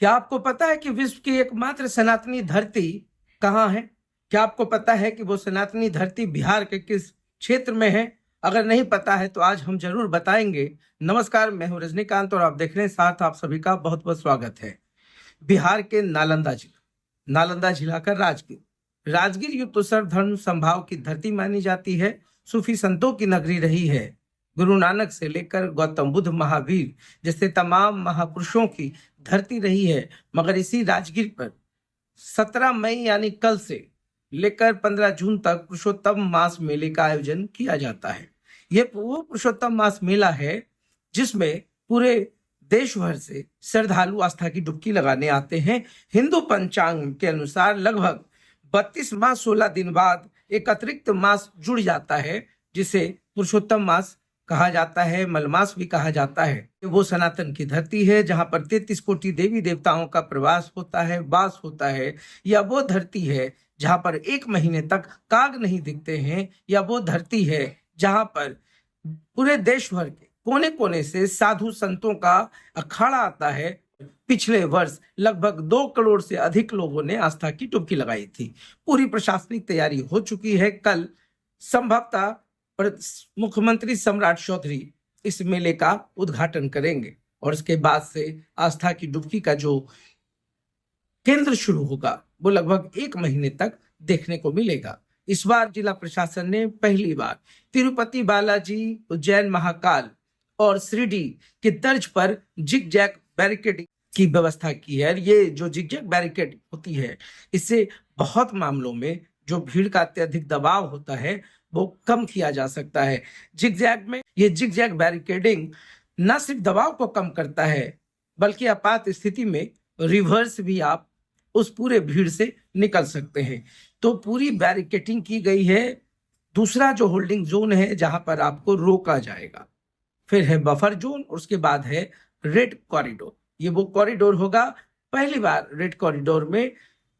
क्या आपको पता है कि विश्व की एकमात्र सनातनी धरती कहाँ है? क्या आपको पता है कि वो सनातनी धरती बिहार के किस क्षेत्र में है? अगर नहीं पता है तो आज हम जरूर बताएंगे। नमस्कार, मैं हूं रजनीकांत और आप देख रहे हैं साथ आप सभी का बहुत बहुत स्वागत है। बिहार के नालंदा जिला का राजगीर राजगीर युक्तोत्तर धर्म संभाव की धरती मानी जाती है। सूफी संतों की नगरी रही है। गुरु नानक से लेकर गौतम बुद्ध, महावीर जैसे तमाम महापुरुषों की धरती रही है। मगर इसी राजगीर पर 17 मई यानी कल से लेकर 15 जून तक पुरुषोत्तम मास मेले का आयोजन किया जाता है। यह वो पुरुषोत्तम मास मेला है जिसमें पूरे देश भर से श्रद्धालु आस्था की डुबकी लगाने आते हैं। हिंदू पंचांग के अनुसार लगभग 32 मास 16 दिन बाद एक अतिरिक्त मास जुड़ जाता है जिसे पुरुषोत्तम मास कहा जाता है, मलमास भी कहा जाता है। वो सनातन की धरती है जहां पर 33 कोटि देवी देवताओं का प्रवास होता है, वास होता है। या वो धरती है जहां पर 1 महीने तक काग नहीं दिखते हैं। या वो धरती है जहां पर पूरे देश भर के कोने कोने से साधु संतों का अखाड़ा आता है। पिछले वर्ष लगभग 2 करोड़ से अधिक लोगों ने आस्था की डुबकी लगाई थी। पूरी प्रशासनिक तैयारी हो चुकी है। कल संभवतः मुख्यमंत्री सम्राट चौधरी इस मेले का उद्घाटन करेंगे और इसके बाद से आस्था की डुबकी का जो केंद्र शुरू होगा वो लगभग 1 महीने तक देखने को मिलेगा। इस बार जिला प्रशासन ने पहली बार तिरुपति बालाजी, उज्जैन महाकाल और शिरडी के तर्ज पर जिग जैग बैरिकेडिंग की व्यवस्था की है। ये जो जिग जैग बैरिकेड होती है इससे बहुत मामलों में जो भीड़ का अत्यधिक दबाव होता है वो कम किया जा सकता है। ये जिग जैग बैरिकेडिंग न सिर्फ दबाव को कम करता है बल्कि आपात स्थिति में रिवर्स भी आप उस पूरे भीड़ से निकल सकते हैं। तो पूरी बैरिकेडिंग की गई है। दूसरा जो होल्डिंग जोन है जहां पर आपको रोका जाएगा, फिर है बफर जोन और उसके बाद है रेड कॉरिडोर। ये वो कॉरिडोर होगा, पहली बार रेड कॉरिडोर में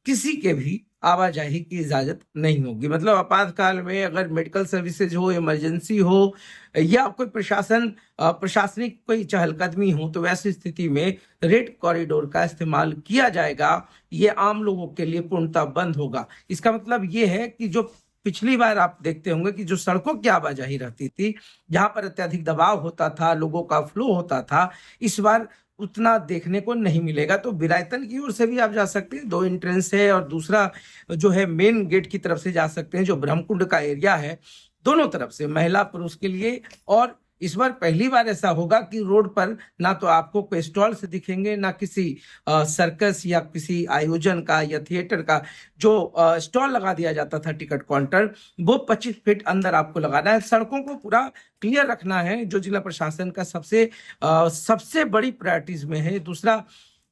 किसी के भी आवाजाही की इजाजत नहीं होगी। मतलब आपातकाल में अगर मेडिकल सर्विसेज हो, इमरजेंसी हो या कोई प्रशासनिक कोई चहलकदमी हो तो वैसी स्थिति में रेड कॉरिडोर का इस्तेमाल किया जाएगा। ये आम लोगों के लिए पूर्णतः बंद होगा। इसका मतलब ये है कि जो पिछली बार आप देखते होंगे कि जो सड़कों की आवाजाही रहती थी, जहां पर अत्यधिक दबाव होता था, लोगों का फ्लो होता था, इस बार उतना देखने को नहीं मिलेगा। तो बिरायतन की ओर से भी आप जा सकते हैं, 2 एंट्रेंस है और दूसरा जो है मेन गेट की तरफ से जा सकते हैं जो ब्रह्मकुंड का एरिया है। दोनों तरफ से महिला पुरुष के लिए। और इस बार पहली बार ऐसा होगा कि रोड पर ना तो आपको कोई स्टॉल से दिखेंगे, ना किसी सर्कस या किसी आयोजन का या थिएटर का जो स्टॉल लगा दिया जाता था टिकट काउंटर, वो 25 फीट अंदर आपको लगाना है। सड़कों को पूरा क्लियर रखना है जो जिला प्रशासन का सबसे बड़ी प्रायोरिटीज में है। दूसरा,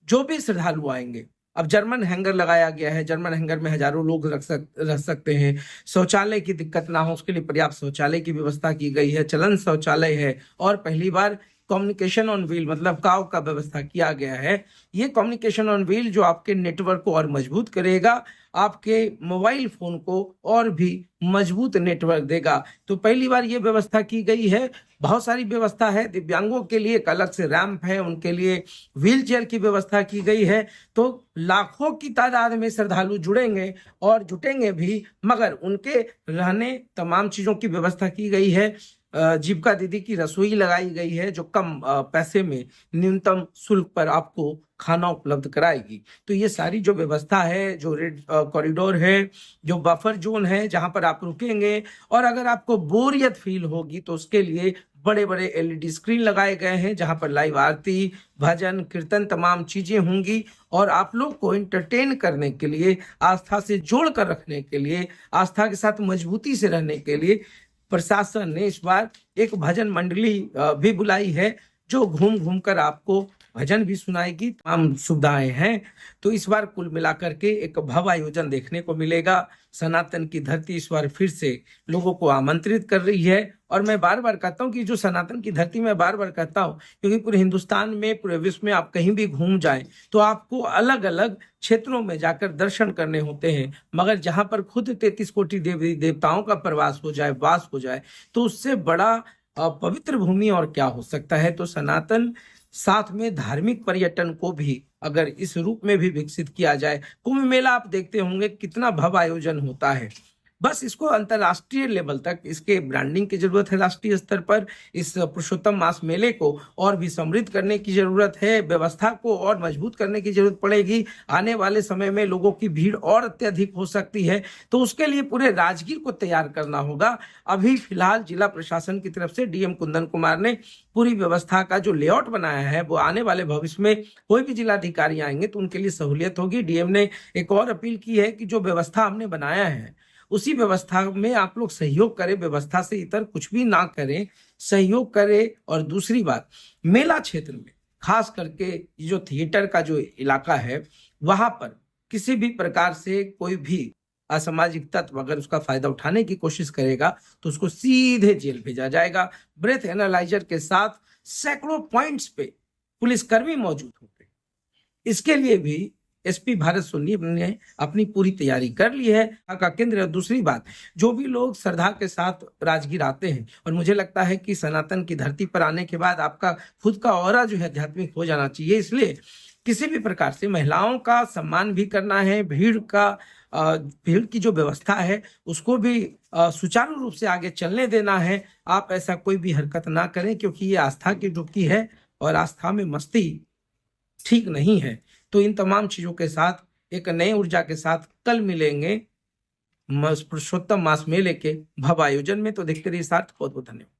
जो भी श्रद्धालु आएंगे, अब जर्मन हैंगर लगाया गया है। जर्मन हैंगर में हजारों लोग रह सकते हैं। शौचालय की दिक्कत ना हो उसके लिए पर्याप्त शौचालय की व्यवस्था की गई है। चलन शौचालय है और पहली बार कम्युनिकेशन ऑन व्हील मतलब काव का व्यवस्था किया गया है। ये कम्युनिकेशन ऑन व्हील जो आपके नेटवर्क को और मजबूत करेगा, आपके मोबाइल फोन को और भी मजबूत नेटवर्क देगा। तो पहली बार ये व्यवस्था की गई है। बहुत सारी व्यवस्था है। दिव्यांगों के लिए एक अलग से रैंप है, उनके लिए व्हील चेयर की व्यवस्था की गई है। तो लाखों की तादाद में श्रद्धालु जुड़ेंगे और जुटेंगे भी, मगर उनके रहने तमाम चीजों की व्यवस्था की गई है। जीविका दीदी की रसोई लगाई गई है जो कम पैसे में न्यूनतम शुल्क पर आपको खाना उपलब्ध कराएगी। तो ये सारी जो व्यवस्था है, जो रेड कॉरिडोर है, जो बफर जोन है जहां पर आप रुकेंगे, और अगर आपको बोरियत फील होगी तो उसके लिए बड़े बड़े एलईडी स्क्रीन लगाए गए हैं जहां पर लाइव आरती, भजन, कीर्तन तमाम चीजें होंगी। और आप लोग को एंटरटेन करने के लिए, आस्था से जोड़ कर रखने के लिए, आस्था के साथ मजबूती से रहने के लिए प्रशासन ने इस बार एक भजन मंडली भी बुलाई है जो घूम घूम कर आपको भजन भी सुनाएगी। तमाम सुविधाएं हैं। तो इस बार कुल मिलाकर के एक भव्य आयोजन देखने को मिलेगा। सनातन की धरती इस बार फिर से लोगों को आमंत्रित कर रही है। और मैं बार बार कहता हूँ कि जो सनातन की धरती, मैं बार बार कहता हूँ क्योंकि पूरे हिंदुस्तान में, पूरे विश्व में आप कहीं भी घूम जाएं तो आपको अलग अलग क्षेत्रों में जाकर दर्शन करने होते हैं। मगर जहां पर खुद 33 कोटि देवी देवताओं का प्रवास हो जाए, वास हो जाए, तो उससे बड़ा पवित्र भूमि और क्या हो सकता है। तो सनातन साथ में धार्मिक पर्यटन को भी अगर इस रूप में भी विकसित किया जाए। कुंभ मेला आप देखते होंगे कितना भव्य आयोजन होता है, बस इसको अंतर्राष्ट्रीय लेवल तक इसके ब्रांडिंग की जरूरत है। राष्ट्रीय स्तर पर इस पुरुषोत्तम मास मेले को और भी समृद्ध करने की जरूरत है, व्यवस्था को और मजबूत करने की जरूरत पड़ेगी। आने वाले समय में लोगों की भीड़ और अत्यधिक हो सकती है, तो उसके लिए पूरे राजगीर को तैयार करना होगा। अभी फिलहाल जिला प्रशासन की तरफ से डीएम कुंदन कुमार ने पूरी व्यवस्था का जो लेआउट बनाया है, वो आने वाले भविष्य में कोई भी जिलाधिकारी आएंगे तो उनके लिए सहूलियत होगी। डीएम ने एक और अपील की है कि जो व्यवस्था हमने बनाया है उसी व्यवस्था में आप लोग सहयोग करें, व्यवस्था से इतर कुछ भी ना करें, सहयोग करें। और दूसरी बात, मेला क्षेत्र में खास करके जो थिएटर का जो इलाका है वहां पर किसी भी प्रकार से कोई भी असामाजिक तत्व अगर उसका फायदा उठाने की कोशिश करेगा तो उसको सीधे जेल भेजा जाएगा। ब्रेथ एनालाइजर के साथ सैकड़ों पॉइंट्स पे पुलिसकर्मी मौजूद होंगे। इसके लिए भी एसपी भारत सोनी ने अपनी पूरी तैयारी कर ली है का केंद्र। और दूसरी बात, जो भी लोग श्रद्धा के साथ राजगीर आते हैं, और मुझे लगता है कि सनातन की धरती पर आने के बाद आपका खुद का ऑरा जो है आध्यात्मिक हो जाना चाहिए, इसलिए किसी भी प्रकार से महिलाओं का सम्मान भी करना है। भीड़ की जो व्यवस्था है उसको भी सुचारू रूप से आगे चलने देना है। आप ऐसा कोई भी हरकत ना करें, क्योंकि ये आस्था की डुबकी है और आस्था में मस्ती ठीक नहीं है। तो इन तमाम चीजों के साथ एक नई ऊर्जा के साथ कल मिलेंगे पुरुषोत्तम मास मेले के भव्य आयोजन में। तो देखते रहिए साथ। बहुत बहुत धन्यवाद।